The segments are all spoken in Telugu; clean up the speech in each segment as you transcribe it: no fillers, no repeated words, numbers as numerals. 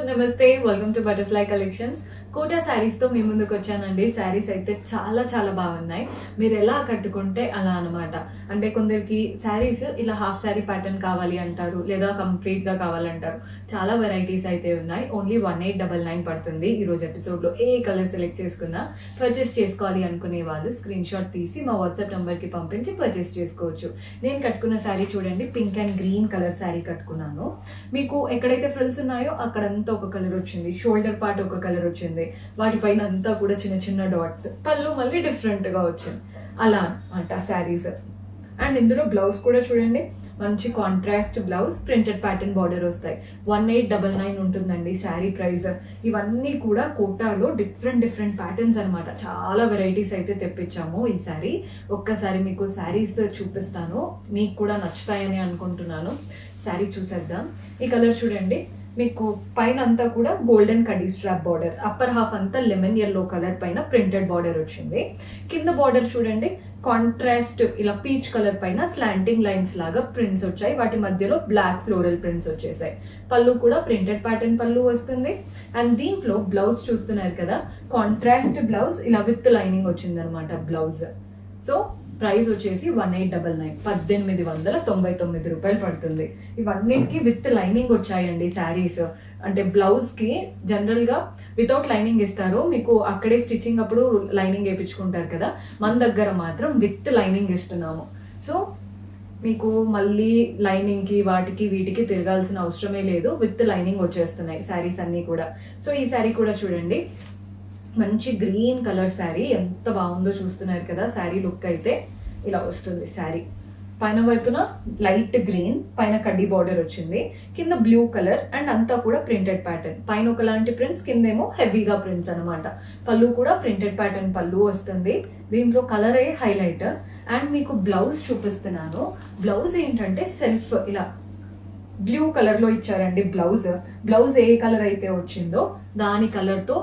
నమస్తే welcome to butterfly collections Kota saris తో మీ ముందుకు వచ్చానండి. సారీస్ అయితే చాలా చాలా బాగున్నాయి. మీరు ఎలా కట్టుకుంటే అలా అన్నమాట. అంటే కొందరికి సారీస్ ఇలా హాఫ్ సారీ ప్యాటర్న్ కావాలి అంటారు, లేదా కంప్లీట్ గా కావాలంటారు. చాలా వెరైటీస్ అయితే ఉన్నాయి. ఓన్లీ 1899 పడుతుంది. ఈ రోజు ఎపిసోడ్ లో ఏ కలర్ సెలెక్ట్ చేసుకున్నా పర్చేస్ చేసుకోవాలి అనుకునే వాళ్ళు స్క్రీన్ షాట్ తీసి మా వాట్సాప్ నంబర్ కి పంపించి పర్చేస్ చేసుకోవచ్చు. నేను కట్టుకున్న సారీ చూడండి, pink and green colour sorry కట్టుకున్నాను. మీకు ఎక్కడైతే ఫ్రిల్స్ ఉన్నాయో అక్కడంతా ఒక కలర్ వచ్చింది, షోల్డర్ పార్ట్ ఒక కలర్ వచ్చింది, వాటిపైన అంతా కూడా చిన్న చిన్న డాట్స్, పళ్ళు మళ్ళీ డిఫరెంట్ గా వచ్చింది. అలా అన్నమాట శారీస్. అండ్ ఇందులో బ్లౌజ్ కూడా చూడండి, మంచి contrast blouse, printed pattern border వస్తాయి. 1899 ఉంటుందండి శారీ ప్రైస్. ఇవన్నీ కూడా కోటాలో డిఫరెంట్ ప్యాటర్న్స్ అనమాట. చాలా వెరైటీస్ అయితే తెప్పించాము ఈ సారీ. ఒక్కసారి మీకు శారీస్ చూపిస్తాను, మీకు కూడా నచ్చుతాయని అనుకుంటున్నాను. శారీ చూసేద్దాం. ఈ కలర్ చూడండి, మీకు పైన అంతా కూడా golden khadi strap border, upper half అంతా లెమన్ ఎల్లో కలర్ పైన ప్రింటెడ్ బార్డర్ వచ్చింది. కింద బార్డర్ చూడండి, కాంట్రాస్ట్ ఇలా పీచ్ కలర్ పైన స్లాంటింగ్ లైన్స్ లాగా ప్రింట్స్ వచ్చాయి. వాటి మధ్యలో బ్లాక్ ఫ్లోరల్ ప్రింట్స్ వచ్చేసాయి. పళ్ళు కూడా ప్రింటెడ్ ప్యాటర్న్ పళ్ళు వస్తుంది. అండ్ దీంట్లో బ్లౌజ్ చూస్తున్నారు కదా, కాంట్రాస్ట్ బ్లౌజ్ ఇలా విత్ లైనింగ్ వచ్చింది అనమాట బ్లౌజ్. సో ప్రైస్ వచ్చేసి 1899, 1899 రూపాయలు పడుతుంది. ఇవన్నిటికీ విత్ లైనింగ్ వచ్చాయండి శారీస్. అంటే బ్లౌజ్ కి జనరల్ గా వితౌట్ లైనింగ్ ఇస్తారు, మీకు అక్కడే స్టిచ్చింగ్ అప్పుడు లైనింగ్ వేయించుకుంటారు కదా, మన దగ్గర మాత్రం విత్ లైనింగ్ ఇస్తున్నాము. సో మీకు మళ్ళీ లైనింగ్ కి వాటికి వీటికి తిరగాల్సిన అవసరమే లేదు, విత్ లైనింగ్ వచ్చేస్తున్నాయి శారీస్ అన్ని కూడా. సో ఈ శారీ కూడా చూడండి, మంచి గ్రీన్ కలర్ శారీ, ఎంత బాగుందో చూస్తున్నారు కదా. శారీ లుక్ అయితే ఇలా వస్తుంది. శారీ పైన వైపున లైట్ గ్రీన్, పైన కడ్డీ బార్డర్ వచ్చింది, కింద బ్లూ కలర్ అండ్ అంతా కూడా ప్రింటెడ్ ప్యాటర్న్. పైన ఒకలాంటి ప్రింట్స్, కిందేమో హెవీగా ప్రింట్స్ అనమాట. పళ్ళు కూడా ప్రింటెడ్ ప్యాటర్న్ పళ్ళు వస్తుంది. దీంట్లో కలరే హైలైట్. అండ్ మీకు బ్లౌజ్ చూపిస్తున్నాను. బ్లౌజ్ ఏంటంటే సెల్ఫ్ ఇలా బ్లూ కలర్ లో ఇచ్చారండి బ్లౌజ్. బ్లౌజ్ ఏ కలర్ అయితే వచ్చిందో దాని కలర్ తో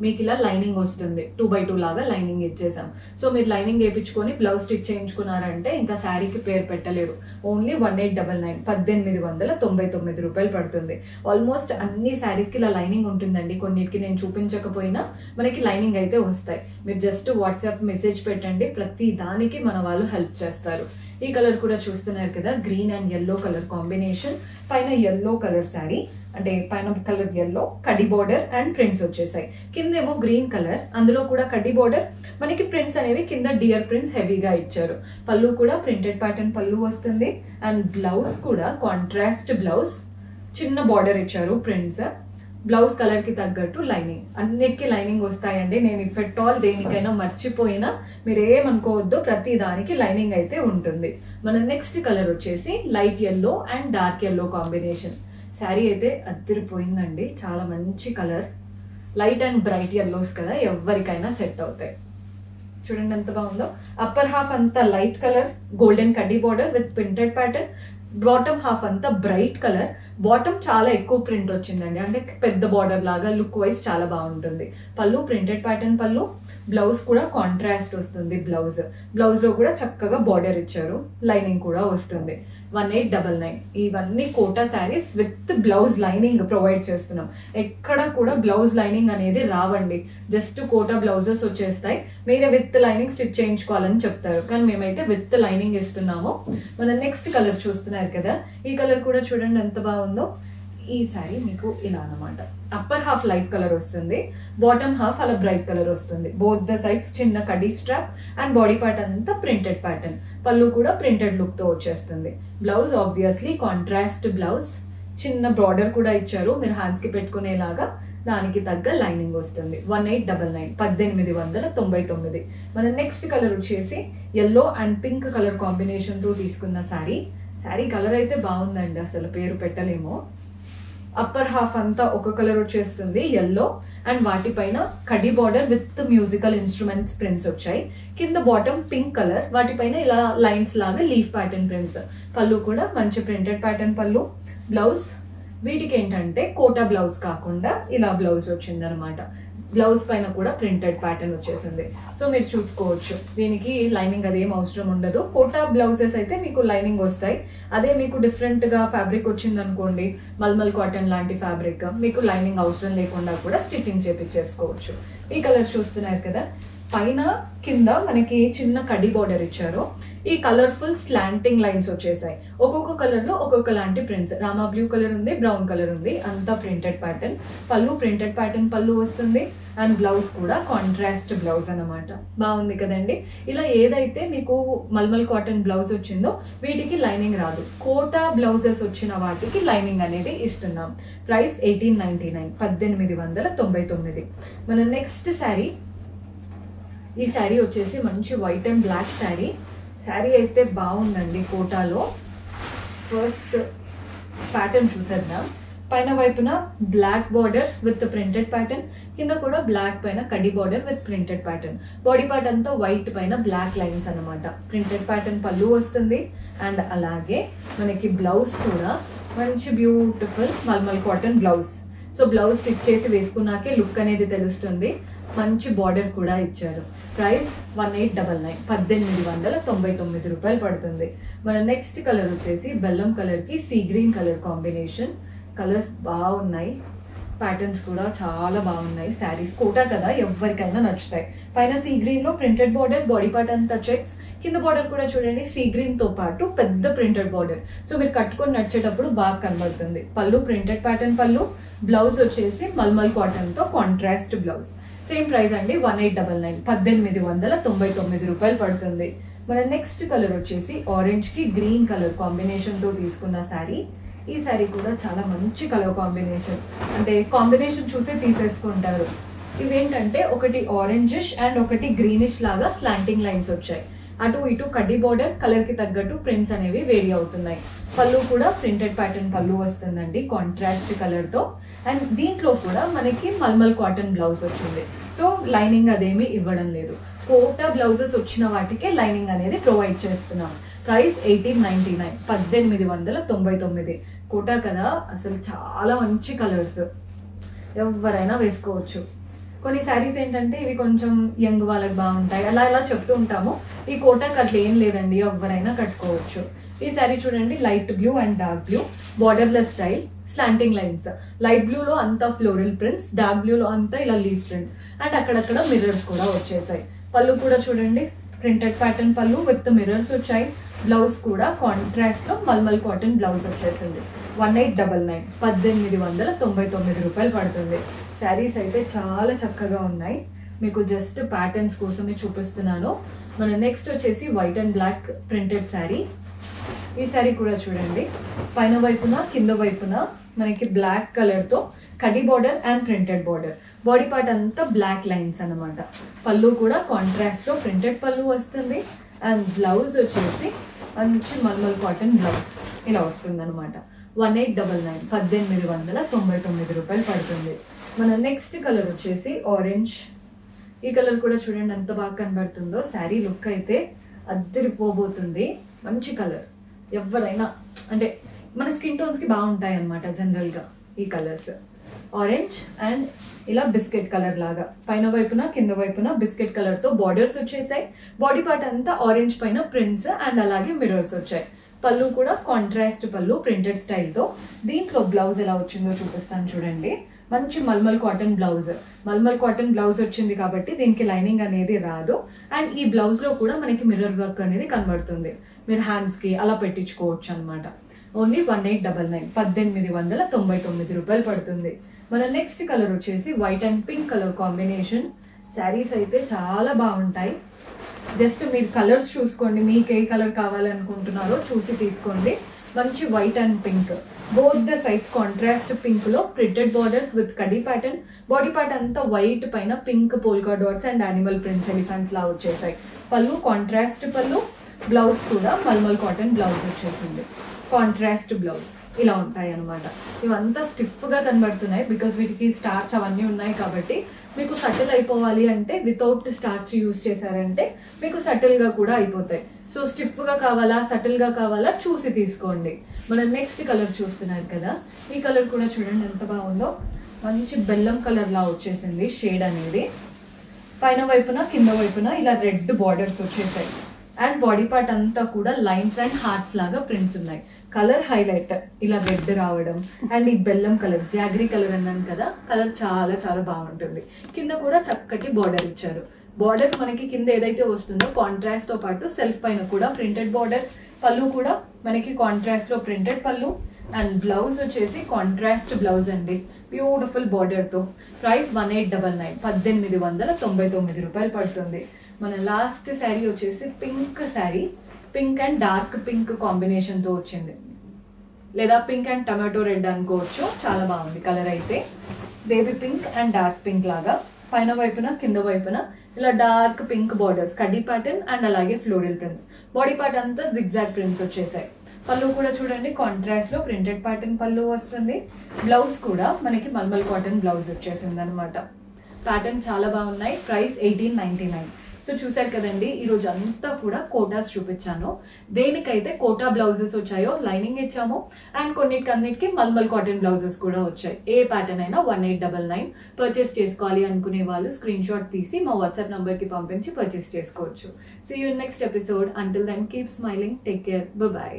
మీకు ఇలా లైనింగ్ వస్తుంది. 2x2 లాగా లైనింగ్ ఇచ్చేసాం. సో మీరు లైనింగ్ వేయించుకొని బ్లౌజ్ స్టిచ్ చేయించుకున్నారంటే ఇంకా శారీకి పేరు పెట్టలేరు. ఓన్లీ 1899, 1899 రూపాయలు పడుతుంది. ఆల్మోస్ట్ అన్ని శారీస్ కి ఇలా లైనింగ్ ఉంటుందండి. కొన్నిటికి నేను చూపించకపోయినా మనకి లైనింగ్ అయితే వస్తాయి. మీరు జస్ట్ వాట్సాప్ మెసేజ్ పెట్టండి, ప్రతి దానికి మన వాళ్ళు హెల్ప్ చేస్తారు. ఈ కలర్ కూడా చూస్తున్నారు కదా, green and yellow colour combination. పైన ఎల్లో కలర్ శారీ, అంటే పైన కలర్ ఎల్లో, కడ్డీ బార్డర్ అండ్ ప్రింట్స్ వచ్చేసాయి. కిందేమో గ్రీన్ కలర్, అందులో కూడా కడ్డీ బార్డర్, మనకి ప్రింట్స్ అనేవి కింద డియర్ ప్రింట్స్ హెవీగా ఇచ్చారు. పళ్ళు కూడా ప్రింటెడ్ ప్యాటర్న్ పళ్ళు వస్తుంది. అండ్ బ్లౌజ్ కూడా కాంట్రాస్ట్ బ్లౌజ్, చిన్న బార్డర్ ఇచ్చారు ప్రింట్స్. బ్లౌజ్ కలర్ కి తగ్గట్టు లైనింగ్, అన్నిటికీ లైనింగ్ వస్తాయండి. నేను ఇఫ్ ఎట్ ఆల్ దేనికైనా మర్చిపోయినా మీరు ఏమనుకోవద్దు, ప్రతి దానికి లైనింగ్ అయితే ఉంటుంది. మన నెక్స్ట్ కలర్ వచ్చేసి light yellow and dark yellow combination. Sari అయితే అదిరిపోయిందండి, చాలా మంచి colour. Light and bright yellows కదా, ఎవరికైనా సెట్ అవుతాయి. చూడండి ఎంత బాగుందో. అప్పర్ హాఫ్ అంతా లైట్ కలర్, గోల్డెన్ కడ్డీ border with printed pattern. Bottom half అంతా బ్రైట్ కలర్. బాటమ్ చాలా ఎక్కువ ప్రింట్ వచ్చిందండి, అంటే పెద్ద బార్డర్ లాగా లుక్ వైజ్ చాలా బాగుంటుంది. పళ్ళు ప్రింటెడ్ ప్యాటర్న్ పళ్ళు, బ్లౌజ్ కూడా కాంట్రాస్ట్ వస్తుంది. బ్లౌజ్ లో కూడా చక్కగా బార్డర్ ఇచ్చారు, లైనింగ్ కూడా వస్తుంది. 1899. ఇవన్నీ Kota saris with blouse lining provide చేస్తున్నాం. ఎక్కడ కూడా బ్లౌజ్ లైనింగ్ అనేది రావండి, జస్ట్ కోటా బ్లౌజెస్ వచ్చేస్తాయి. మీరే విత్ లైనింగ్ స్టిచ్ చేయించుకోవాలని చెప్తారు, కానీ మేమైతే విత్ లైనింగ్ ఇస్తున్నాము. మన నెక్స్ట్ కలర్ చూస్తున్నారు కదా, ఈ కలర్ కూడా చూడండి ఎంత బాగుందో. ఈ సారీ మీకు ఇలా అనమాట, అప్పర్ హాఫ్ లైట్ కలర్ వస్తుంది, బాటమ్ హాఫ్ అలా బ్రైట్ కలర్ వస్తుంది. బోత్ ద సైడ్స్ చిన్న khadi strap and body part అంతా ప్రింటెడ్ ప్యాటర్న్. పళ్ళు కూడా ప్రింటెడ్ లుక్ తో వచ్చేస్తుంది. బ్లౌజ్ ఆబ్వియస్లీ కాంట్రాస్ట్ బ్లౌజ్, చిన్న బార్డర్ కూడా ఇచ్చారు మీరు హ్యాండ్స్ కి పెట్టుకునేలాగా. దానికి తగ్గ లైనింగ్ వస్తుంది. 1899, 1899. మన నెక్స్ట్ కలర్ వచ్చేసి yellow and pink colour combination తో తీసుకున్న శారీ. శారీ కలర్ అయితే బాగుందండి, అసలు పేరు పెట్టలేము. అప్పర్ హాఫ్ అంతా ఒక కలర్ వచ్చేస్తుంది ఎల్లో, అండ్ వాటిపైన కడ్డీ border with musical instruments prints వచ్చాయి. కింద బాటమ్ పింక్ కలర్, వాటిపైన ఇలా లైన్స్ లాగా లీఫ్ ప్యాటర్న్ ప్రింట్స్. పళ్ళు కూడా మంచి ప్రింటెడ్ ప్యాటర్న్ పళ్ళు. బ్లౌజ్ వీటికి ఏంటంటే కోటా బ్లౌజ్ కాకుండా ఇలా బ్లౌజ్ వచ్చింది అనమాట. బ్లౌజ్ పైన కూడా ప్రింటెడ్ ప్యాటర్న్ వచ్చేసింది. సో మీరు చూసుకోవచ్చు, దీనికి లైనింగ్ అదేం అవసరం ఉండదు. కోటా బ్లౌజెస్ అయితే మీకు లైనింగ్ వస్తాయి. అదే మీకు డిఫరెంట్ గా ఫ్యాబ్రిక్ వచ్చింది అనుకోండి, మల్మల్ కాటన్ లాంటి ఫ్యాబ్రిక్, మీకు లైనింగ్ అవసరం లేకుండా కూడా స్టిచ్చింగ్ చేపించేసుకోవచ్చు. ఈ కలర్ చూస్తున్నారు కదా, పైన కింద మనకి చిన్న కడ్డీ బార్డర్ ఇచ్చారు. ఈ కలర్ఫుల్ స్లాంటింగ్ లైన్స్ వచ్చేసాయి. ఒక్కొక్క కలర్ లో ఒక్కొక్క లాంటి ప్రింట్స్. రామా బ్లూ కలర్ ఉంది, బ్రౌన్ కలర్ ఉంది, అంతా ప్రింటెడ్ ప్యాటర్న్. పళ్ళు ప్రింటెడ్ ప్యాటర్న్ పళ్ళు వస్తుంది. అండ్ బ్లౌజ్ కూడా కాంట్రాస్ట్ బ్లౌజ్ అన్నమాట. బాగుంది కదండి. ఇలా ఏదైతే మీకు మల్మల్ కాటన్ బ్లౌజ్ వచ్చిందో వీటికి లైనింగ్ రాదు. కోటా బ్లౌజెస్ వచ్చిన వాటికి లైనింగ్ అనేది ఇస్తున్నాం. ప్రైస్ 1899, 1899. మన నెక్స్ట్ శారీ, ఈ శారీ వచ్చేసి మంచి white and black sari. Sari అయితే బాగుందండి కోటాలో. ఫస్ట్ ప్యాటర్న్ చూసేద్దాం. పైన వైపున black border with printed pattern, కింద కూడా బ్లాక్ పైన కడ్డీ border with printed pattern. Body part అంతా వైట్ పైన బ్లాక్ లైన్స్ అనమాట. ప్రింటెడ్ ప్యాటర్న్ పళ్ళు వస్తుంది. అండ్ అలాగే మనకి బ్లౌజ్ కూడా మంచి beautiful malmal cotton blouse. So blouse stitch చేసి వేసుకున్నాకే లుక్ అనేది తెలుస్తుంది. మంచి బార్డర్ కూడా ఇచ్చారు. ప్రైస్ 1899, 1899 రూపాయలు పడుతుంది. మన నెక్స్ట్ కలర్ వచ్చేసి బెల్లం కలర్ కి sea green colour combination. Colours బాగున్నాయి, ప్యాటర్న్స్ కూడా చాలా బాగున్నాయి. శారీస్ కోటా కదా, ఎవరికైనా నచ్చుతాయి. పైన సీ గ్రీన్ లో ప్రింటెడ్ బార్డర్, బాడీ పార్ట్ అంతా చెక్స్. కింద బార్డర్ కూడా చూడండి, సీ గ్రీన్ తో పాటు పెద్ద ప్రింటెడ్ బార్డర్. సో మీరు కట్టుకొని నడిచేటప్పుడు బాగా కనబడుతుంది. పళ్ళు ప్రింటెడ్ ప్యాటర్న్ పళ్ళు, బ్లౌజ్ వచ్చేసి మల్మల్ కాటన్ తో కాంట్రాస్ట్ బ్లౌజ్. సేమ్ ప్రైస్ అండి, 1899, 1899 రూపాయలు పడుతుంది. మన నెక్స్ట్ కలర్ వచ్చేసి ఆరెంజ్ కి గ్రీన్ కలర్ కాంబినేషన్ తో తీసుకున్న శారీ. ఈ శారీ కూడా చాలా మంచి కలర్ కాంబినేషన్, అంటే కాంబినేషన్ చూసే తీసేసుకుంటారు. ఇవేంటంటే ఒకటి ఆరెంజిష్ అండ్ ఒకటి గ్రీనిష్ లాగా స్లాంటింగ్ లైన్స్ వచ్చాయి. అటు ఇటు కడ్డీ బార్డర్, కలర్ కి తగ్గట్టు ప్రింట్స్ అనేవి వేరీ అవుతున్నాయి. పళ్ళు కూడా ప్రింటెడ్ ప్యాటర్న్ పళ్ళు వస్తుందండి కాంట్రాస్ట్ కలర్ తో. అండ్ దీంట్లో కూడా మనకి మల్మల్ కాటన్ బ్లౌజ్ వచ్చింది. సో లైనింగ్ అదేమి ఇవ్వడం లేదు. కోటా బ్లౌజెస్ వచ్చిన వాటికే లైనింగ్ అనేది ప్రొవైడ్ చేస్తున్నాం. ప్రైస్ 1899, 1899. కోటా కదా, అసలు చాలా మంచి కలర్స్, ఎవరైనా వేసుకోవచ్చు. కొన్ని శారీస్ ఏంటంటే ఇవి కొంచెం యంగ్ వాళ్ళకి బాగుంటాయి, అలా ఇలా చెప్తూ ఉంటాము. ఈ కోటాకి అట్లా ఏం లేదండి, ఎవరైనా కట్టుకోవచ్చు. ఈ శారీ చూడండి, light blue and dark blue, borderless style, slanting lines. Light బ్లూలో అంతా ఫ్లోరల్ ప్రింట్స్, డార్క్ బ్లూలో అంతా ఇలా లీఫ్ ప్రింట్స్. అండ్ అక్కడక్కడ మిర్రర్స్ కూడా వచ్చేసాయి. పళ్ళు కూడా చూడండి, ప్రింటెడ్ ప్యాటర్న్ పళ్ళు విత్ మిర్రర్స్ వచ్చాయి. బ్లౌజ్ కూడా కాంట్రాస్ట్ లో మల్మల్ కాటన్ బ్లౌజ్ వచ్చేసింది. 1899, 1899 రూపాయలు పడుతుంది. శారీస్ అయితే చాలా చక్కగా ఉన్నాయి. మీకు జస్ట్ ప్యాటర్న్స్ కోసమే చూపిస్తున్నాను. మన నెక్స్ట్ వచ్చేసి white and block printed sari. ఈ శారీ కూడా చూడండి, పైన వైపున కింద వైపున మనకి బ్లాక్ కలర్ తో కడ్డీ border and printed border. Body part అంతా బ్లాక్ లైన్స్ అనమాట. పళ్ళు కూడా కాంట్రాస్ట్ లో ప్రింటెడ్ పళ్ళు వస్తుంది. అండ్ బ్లౌజ్ వచ్చేసి మంచి మల్మల్ కాటన్ బ్లౌజ్ ఇలా వస్తుంది అనమాట. 1899, 1899 రూపాయలు పడుతుంది. మన నెక్స్ట్ కలర్ వచ్చేసి ఆరెంజ్. ఈ కలర్ కూడా చూడండి ఎంత బాగా కనబడుతుందో. శారీ లుక్ అయితే అద్దరిపోబోతుంది. మంచి కలర్, ఎవరైనా అంటే మన స్కిన్ టోన్స్ కి బాగుంటాయి అనమాట జనరల్ గా ఈ కలర్స్. ఆరెంజ్ అండ్ ఇలా బిస్కెట్ కలర్ లాగా, పైన వైపున కింద వైపున బిస్కెట్ కలర్ తో బార్డర్స్ వచ్చేసాయి. బాడీ పార్ట్ అంతా ఆరెంజ్ పైన ప్రింట్స్ అండ్ అలాగే మిర్రర్స్ వచ్చాయి. పళ్ళు కూడా కాంట్రాస్ట్ పళ్ళు ప్రింటెడ్ స్టైల్ తో. దీంట్లో బ్లౌజ్ ఎలా వచ్చిందో చూపిస్తాను చూడండి. మంచి malmal cotton blouse. Malmal cotton blouse వచ్చింది కాబట్టి దీనికి లైనింగ్ అనేది రాదు. అండ్ ఈ బ్లౌజ్ లో కూడా మనకి మిర్రర్ వర్క్ అనేది కనబడుతుంది. మీరు హ్యాండ్స్ కి అలా పెట్టించుకోవచ్చు అనమాట. ఓన్లీ 1899, 1899 రూపాయలు పడుతుంది. మన నెక్స్ట్ కలర్ వచ్చేసి white and pink colour combination. Saris అయితే చాలా బాగుంటాయి. జస్ట్ మీరు కలర్స్ చూసుకోండి, మీకు ఏ కలర్ కావాలనుకుంటున్నారో చూసి తీసుకోండి. మంచి white and pink, both the sides contrast pink లో ప్రింటెడ్ బార్డర్స్ విత్ కడ్డీ ప్యాటర్న్. బాడీ పార్ట్ అంతా వైట్ పైన pink polka dots and animal prints elephants లా వచ్చేసాయి. పళ్ళు కాంట్రాస్ట్ పళ్ళు, బ్లౌజ్ కూడా మల్మల్ కాటన్ బ్లౌజ్ వచ్చేసింది. కాంట్రాస్ట్ బ్లౌజ్ ఇలా ఉంటాయి అనమాట. ఇవంతా స్టిఫ్ గా కనబడుతున్నాయి బికాస్ వీటికి స్టార్చ్ అవన్నీ ఉన్నాయి కాబట్టి. మీకు సటిల్ అయిపోవాలి అంటే వితౌట్ స్టార్చ్ యూజ్ చేశారంటే మీకు సటిల్ గా కూడా అయిపోతాయి. సో స్టిఫ్ గా కావాలా సటిల్ గా కావాలా చూసి తీసుకోండి. మనం నెక్స్ట్ కలర్ చూస్తున్నారు కదా, ఈ కలర్ కూడా చూడండి ఎంత బాగుందో. మంచి బెల్లం కలర్ లా వచ్చేసింది షేడ్ అనేది. పైన వైపున కింద వైపున ఇలా రెడ్ బార్డర్స్ వచ్చేసాయి. అండ్ బాడీ పార్ట్ అంతా కూడా లైన్స్ అండ్ హార్ట్స్ లాగా ప్రింట్స్ ఉన్నాయి. కలర్ హైలైట్ ఇలా రెడ్ రావడం అండ్ ఈ బెల్లం కలర్ జాగ్రీ కలర్ అన్నాను కదా, కలర్ చాలా చాలా బాగుంటుంది. కింద కూడా చక్కటి బార్డర్ ఇచ్చారు. బార్డర్ మనకి కింద ఏదైతే వస్తుందో కాంట్రాస్ట్ తో పాటు సెల్ఫ్ పైన కూడా ప్రింటెడ్ బార్డర్. పళ్ళు కూడా మనకి కాంట్రాస్ట్ లో ప్రింటెడ్ పళ్ళు. అండ్ బ్లౌజ్ వచ్చేసి కాంట్రాస్ట్ బ్లౌజ్ అండి, బ్యూటిఫుల్ బార్డర్ తో. ప్రైస్ 1899, 1899 రూపాయలు పడుతుంది. మన లాస్ట్ శారీ వచ్చేసి pink sari, pink and dark pink combination తో వచ్చింది, లేదా పింక్ అండ్ టమాటో రెడ్ అనుకోవచ్చు. చాలా బాగుంది కలర్ అయితే, baby pink and dark pink లాగా. పైన వైపున కింద వైపున ఇలా డార్క్ పింక్ బార్డర్స్, కడ్డీ ప్యాటర్న్ అండ్ అలాగే ఫ్లోరల్ ప్రింట్స్. బాడీ పార్ట్ అంతా జిగ్జాగ్ ప్రింట్స్ వచ్చేసాయి. పళ్ళు కూడా చూడండి కాంట్రాస్ట్ లో ప్రింటెడ్ ప్యాటర్న్ పళ్ళు వస్తుంది. బ్లౌజ్ కూడా మనకి మల్మల్ కాటన్ బ్లౌజ్ వచ్చేసింది అనమాట. ప్యాటర్న్ చాలా బాగున్నాయి. ప్రైస్ 1899. సో చూసారు కదండి, ఈ రోజు అంతా కూడా కోటాస్ చూపించాను. దేనికైతే కోటా బ్లౌజెస్ వచ్చాయో లైనింగ్ ఇచ్చాము. అండ్ కొన్నిటికన్నిటికి మల్మల్ కాటన్ బ్లౌజెస్ కూడా వచ్చాయి. ఏ ప్యాటర్న్ అయినా 1899. పర్చేస్ చేసుకోవాలి అనుకునే వాళ్ళు స్క్రీన్ షాట్ తీసి మా వాట్సాప్ నంబర్ కి పంపించి పర్చేస్ చేసుకోవచ్చు. See you in next episode. Until then keep smiling, take care, by.